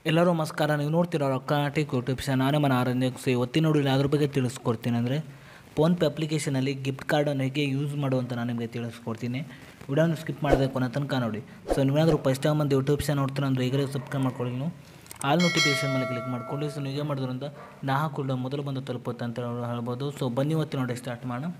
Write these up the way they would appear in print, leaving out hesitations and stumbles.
ಎಲ್ಲರೂ ನಮಸ್ಕಾರ. ನೀವು ನೋಡ್ತಿರೋ ರೊಕ್ಕನಾಟಿಕ್ ಯೂಟ್ಯೂಬ್ ಚಾನಲ್. ನಾನು ಮನ ಆರಂಭಿಸಿ ಇವತ್ತಿನ ನೋಡಿ ಅದ್ರ ಬಗ್ಗೆ ತಿಳಿಸ್ಕೊಡ್ತೀನಿ. ಅಂದರೆ ಫೋನ್ಪೇ ಅಪ್ಲಿಕೇಶನಲ್ಲಿ ಗಿಫ್ಟ್ ಕಾರ್ಡನ್ನು ಹೇಗೆ ಯೂಸ್ ಮಾಡುವಂತ ನಾನು ನಿಮಗೆ ತಿಳಿಸ್ಕೊಡ್ತೀನಿ. ವಿಡಿಯೋನ ಸ್ಕಿಪ್ ಮಾಡಬೇಕು ಕೊನೆ ತನಕ ನೋಡಿ. ಸೊ ನೀವೇನಾದರೂ ಫಸ್ಟ್ ಟೈಮ್ ಒಂದು ಯೂಟ್ಯೂಬ್ ಚಾನಲ್ ನೋಡ್ತೀರ ಅಂದರೆ ಈಗಲೇ ಸಬ್ಸ್ಕ್ರೈಬ್ ಮಾಡ್ಕೊಳ್ಳಿ. ನೀವು ಆಲ್ ನೋಟಿಫಿಕೇಶನ್ ಮೇಲೆ ಕ್ಲಿಕ್ ಮಾಡ್ಕೊಳ್ಳಿ. ಸೊ ನೀವು ಮಾಡೋದ್ರಿಂದ ನಾ ಹಾಕೊಳ್ಳೋ ಮೊದಲು ಬಂದು ತಲುಪುತ್ತೆ ಅಂತ ಹೇಳ್ಬೋದು. ಸೊ ಬನ್ನಿ ಇವತ್ತು ನೋಡಿ ಸ್ಟಾರ್ಟ್ ಮಾಡೋಣ.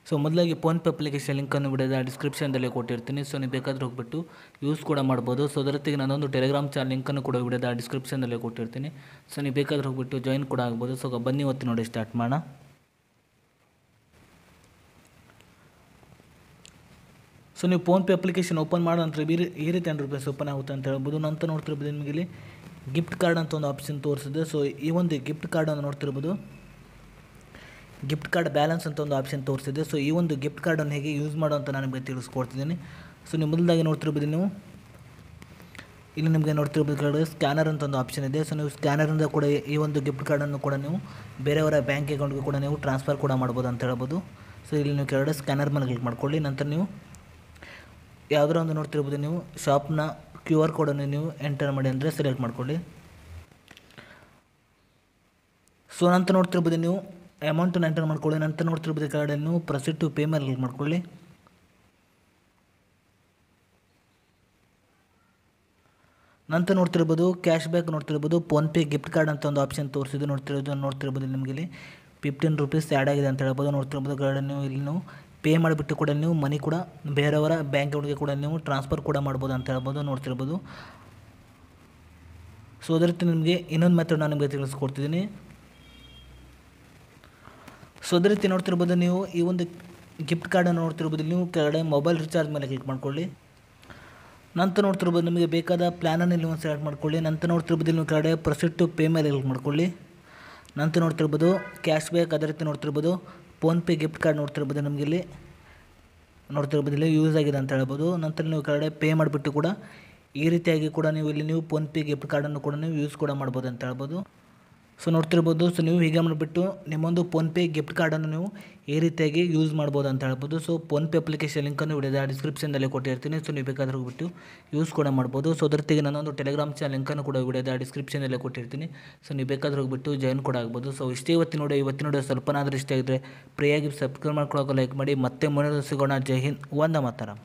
ಸೊ ಮೊದಲಾಗಿ ಫೋನ್ಪೇ ಅಪ್ಲಿಕೇಶನ್ ಲಿಂಕನ್ನು ವಿಡಿಯೋದ ಡಿಸ್ಕ್ರಿಪ್ಷನ್ದಲ್ಲಿ ಕೊಟ್ಟಿರ್ತೀನಿ. ಸೊ ನೀವು ಬೇಕಾದ್ರೆ ಹೋಗ್ಬಿಟ್ಟು ಯೂಸ್ ಕೂಡ ಮಾಡ್ಬೋದು. ಸೊ ಅದರೊತ್ತಿಗೆ ನಾನೊಂದು ಟೆಲಿಗ್ರಾಮ್ ಚಾನಲ್ ಲಿಂಕನ್ನು ಕೂಡ ವಿಡಿಯೋದ ಡಿಸ್ಕ್ರಿಪ್ಷನ್ದಲ್ಲಿ ಕೊಟ್ಟಿರ್ತೀನಿ. ಸೊ ನೀವು ಬೇಕಾದ್ರೆ ಹೋಗ್ಬಿಟ್ಟು ಜಾಯಿನ್ ಕೂಡ ಆಗ್ಬೋದು. ಸೊ ಬನ್ನಿ ಇವತ್ತು ನೋಡಿ ಸ್ಟಾರ್ಟ್ ಮಾಡೋಣ. ಸೊ ನೀವು ಫೋನ್ಪೇ ಅಪ್ಲಿಕೇಶನ್ ಓಪನ್ ಮಾಡೋ ನಂತರ ಈ ರೀತಿ ₹100 ಓಪನ್ ಆಗುತ್ತೆ ಅಂತ ಹೇಳ್ಬೋದು. ನಂತರ ನೋಡ್ತಿರ್ಬೋದು ನಿಮಗೆ ಇಲ್ಲಿ ಗಿಫ್ಟ್ ಕಾರ್ಡ್ ಅಂತ ಒಂದು ಆಪ್ಷನ್ ತೋರಿಸಿದೆ. ಸೊ ಈ ಒಂದು ಗಿಫ್ಟ್ ಕಾರ್ಡನ್ನು ನೋಡ್ತಿರ್ಬೋದು, ಗಿಫ್ಟ್ ಕಾರ್ಡ್ ಬ್ಯಾಲೆನ್ಸ್ ಅಂತ ಒಂದು ಆಪ್ಷನ್ ತೋರಿಸಿದೆ. ಸೊ ಈ ಒಂದು ಗಿಫ್ಟ್ ಕಾರ್ಡನ್ನು ಹೇಗೆ ಯೂಸ್ ಮಾಡೋ ಅಂತ ನಾನು ನಿಮಗೆ ತಿಳಿಸ್ಕೊಡ್ತಿದ್ದೀನಿ. ಸೊ ನೀವು ಮೊದಲಾಗಿ ನೋಡ್ತಿರ್ಬೋದು, ನೀವು ಇಲ್ಲಿ ನಿಮಗೆ ನೋಡ್ತಿರ್ಬೋದು ಕೆಳಗಡೆ ಸ್ಕ್ಯಾನರ್ ಅಂತ ಒಂದು ಆಪ್ಷನ್ ಇದೆ. ಸೊ ನೀವು ಸ್ಕ್ಯಾನರಿಂದ ಕೂಡ ಈ ಒಂದು ಗಿಫ್ಟ್ ಕಾರ್ಡನ್ನು ಕೂಡ ನೀವು ಬೇರೆಯವರ ಬ್ಯಾಂಕ್ ಅಕೌಂಟ್ಗೆ ಕೂಡ ನೀವು ಟ್ರಾನ್ಸ್ಫರ್ ಕೂಡ ಮಾಡ್ಬೋದು ಅಂತ ಹೇಳ್ಬೋದು. ಸೊ ಇಲ್ಲಿ ನೀವು ಕೆಳಗಡೆ ಸ್ಕ್ಯಾನರ್ ಮೇಲೆ ಕ್ಲಿಕ್ ಮಾಡ್ಕೊಳ್ಳಿ. ನಂತರ ನೀವು ಯಾವುದರ ಒಂದು ನೋಡ್ತಿರ್ಬೋದು, ನೀವು ಶಾಪ್ನ QR ಕೋಡನ್ನು ನೀವು ಎಂಟರ್ ಮಾಡಿ ಅಂದರೆ ಸೆಲೆಕ್ಟ್ ಮಾಡ್ಕೊಳ್ಳಿ. ಸೊ ನಂತರ ನೋಡ್ತಿರ್ಬೋದು ನೀವು ಅಮೌಂಟನ್ನು ಎಂಟರ್ ಮಾಡ್ಕೊಳ್ಳಿ. ನಂತರ ನೋಡ್ತಿರ್ಬೋದು ಕೆಳಗಡೆ ನೀವು ಪ್ರೊಸೀಡ್ ಟು ಪೇ ಮೇಲೆ ಕ್ಲಿಕ್ ಮಾಡ್ಕೊಳ್ಳಿ. ನಂತರ ನೋಡ್ತಿರ್ಬೋದು ಕ್ಯಾಶ್ ಬ್ಯಾಕ್ ನೋಡ್ತಿರ್ಬೋದು, ಫೋನ್ಪೇ ಗಿಫ್ಟ್ ಕಾರ್ಡ್ ಅಂತ ಒಂದು ಆಪ್ಷನ್ ತೋರಿಸಿದ್ದು ನೋಡ್ತಿರ್ಬೋದು ನಿಮಗೆ ಇಲ್ಲಿ ₹15 ಆ್ಯಡ್ ಆಗಿದೆ ಅಂತ ಹೇಳ್ಬೋದು. ನೋಡ್ತಿರ್ಬೋದು ಕೆಳಗಡೆ ನೀವು ಇಲ್ಲಿ ನೀವು ಪೇ ಮಾಡಿಬಿಟ್ಟು ಕೂಡ ನೀವು ಮನಿ ಕೂಡ ಬೇರೆಯವರ ಬ್ಯಾಂಕ್ ಅಕೌಂಟ್ಗೆ ಕೂಡ ನೀವು ಟ್ರಾನ್ಸ್ಫರ್ ಕೂಡ ಮಾಡ್ಬೋದು ಅಂತ ಹೇಳ್ಬೋದು. ನೋಡ್ತಿರ್ಬೋದು. ಸೊ ಅದೇ ರೀತಿ ನಿಮಗೆ ಇನ್ನೊಂದು ಮೆಥಡ್ ನಾನು ನಿಮಗೆ ತಿಳಿಸ್ಕೊಡ್ತಿದ್ದೀನಿ. ಸೊ ಅದೇ ರೀತಿ ನೋಡ್ತಿರ್ಬೋದು, ನೀವು ಈ ಒಂದು ಗಿಫ್ಟ್ ಕಾರ್ಡನ್ನು ನೋಡ್ತಿರ್ಬೋದು, ನೀವು ಕೆಳಗಡೆ ಮೊಬೈಲ್ ರಿಚಾರ್ಜ್ ಮೇಲೆ ಕ್ಲಿಕ್ ಮಾಡ್ಕೊಳ್ಳಿ. ನಂತರ ನೋಡ್ತಿರ್ಬೋದು ನಿಮಗೆ ಬೇಕಾದ ಪ್ಲ್ಯಾನನ್ನು ನೀವು ಸೆಲೆಕ್ಟ್ ಮಾಡ್ಕೊಳ್ಳಿ. ನಂತರ ನೋಡ್ತಿರ್ಬೋದು ನೀವು ಕೆಳಗಡೆ ಪ್ರೊಸೀಡ್ ಟು ಪೇ ಮೇಲೆ ಕ್ಲಿಕ್ ಮಾಡ್ಕೊಳ್ಳಿ. ನಂತರ ನೋಡ್ತಿರ್ಬೋದು ಕ್ಯಾಶ್ ಬ್ಯಾಕ್, ಅದೇ ರೀತಿ ನೋಡ್ತಿರ್ಬೋದು ಫೋನ್ಪೇ ಗಿಫ್ಟ್ ಕಾರ್ಡ್ ನೋಡ್ತಿರ್ಬೋದು ನಿಮಗೆ ಇಲ್ಲಿ ಯೂಸ್ ಆಗಿದೆ ಅಂತ ಹೇಳ್ಬೋದು. ನಂತರ ನೀವು ಕೆಳಗಡೆ ಪೇ ಮಾಡಿಬಿಟ್ಟು ಕೂಡ ಈ ರೀತಿಯಾಗಿ ಕೂಡ ನೀವು ಇಲ್ಲಿ ನೀವು ಫೋನ್ಪೇ ಗಿಫ್ಟ್ ಕಾರ್ಡನ್ನು ಕೂಡ ನೀವು ಯೂಸ್ ಕೂಡ ಮಾಡ್ಬೋದು ಅಂತ ಹೇಳ್ಬೋದು. ಸೊ ನೋಡ್ತಿರ್ಬೋದು, ಸೊ ನೀವು ಹೀಗೆ ಮಾಡಿಬಿಟ್ಟು ನಿಮ್ಮೊಂದು ಫೋನ್ಪೇ ಗಿಫ್ಟ್ ಕಾರ್ಡನ್ನು ನೀವು ಈ ರೀತಿಯಾಗಿ ಯೂಸ್ ಮಾಡ್ಬೋದು ಅಂತ ಹೇಳ್ಬೋದು. ಸೊ ಫೋನ್ಪೇ ಅಪ್ಲಿಕೇಶನ್ ಲಿಂಕನ್ನು ವಿಡಿಯೋದ ಡಿಸ್ಕ್ರಿಪ್ಷನ್ದಲ್ಲಿ ಕೊಟ್ಟಿರ್ತೀನಿ. ಸೊ ನೀವು ಬೇಕಾದ್ರೆ ಹೋಗ್ಬಿಟ್ಟು ಯೂಸ್ ಕೂಡ ಮಾಡ್ಬೋದು. ಸೊ ಅದರೊತ್ತಿಗೆ ನಾನೊಂದು ಟೆಲಿಗ್ರಾಮ್ ಚಾನಲ್ ಲಿಂಕನ್ನು ಕೂಡ ವಿಡಿಯೋದ ಡಿಸ್ಕ್ರಿಪ್ಷನ್ನಲ್ಲಿ ಕೊಟ್ಟಿರ್ತೀನಿ. ಸೊ ನೀವು ಬೇಕಾದ್ರೆ ಹೋಗ್ಬಿಟ್ಟು ಜಾಯಿನ್ ಕೂಡ ಆಗ್ಬೋದು. ಸೊ ಇಷ್ಟೇ ಇವತ್ತಿನ ನೋಡಿ ಸ್ವಲ್ಪನಾದರೂ ಇಷ್ಟ ಆಗಿದ್ರೆ ಫ್ರೀಯಾಗಿ ಸಬ್ಸ್ಕ್ರೈಬ್ ಮಾಡ್ಕೊಳ್ಳೋಕೆ ಲೈಕ್ ಮಾಡಿ. ಮತ್ತೆ ಮುಂದೆ ಸಿಗೋಣ. ಜೈ ಹಿಂದ್, ವಂದೇ ಮಾತರಂ.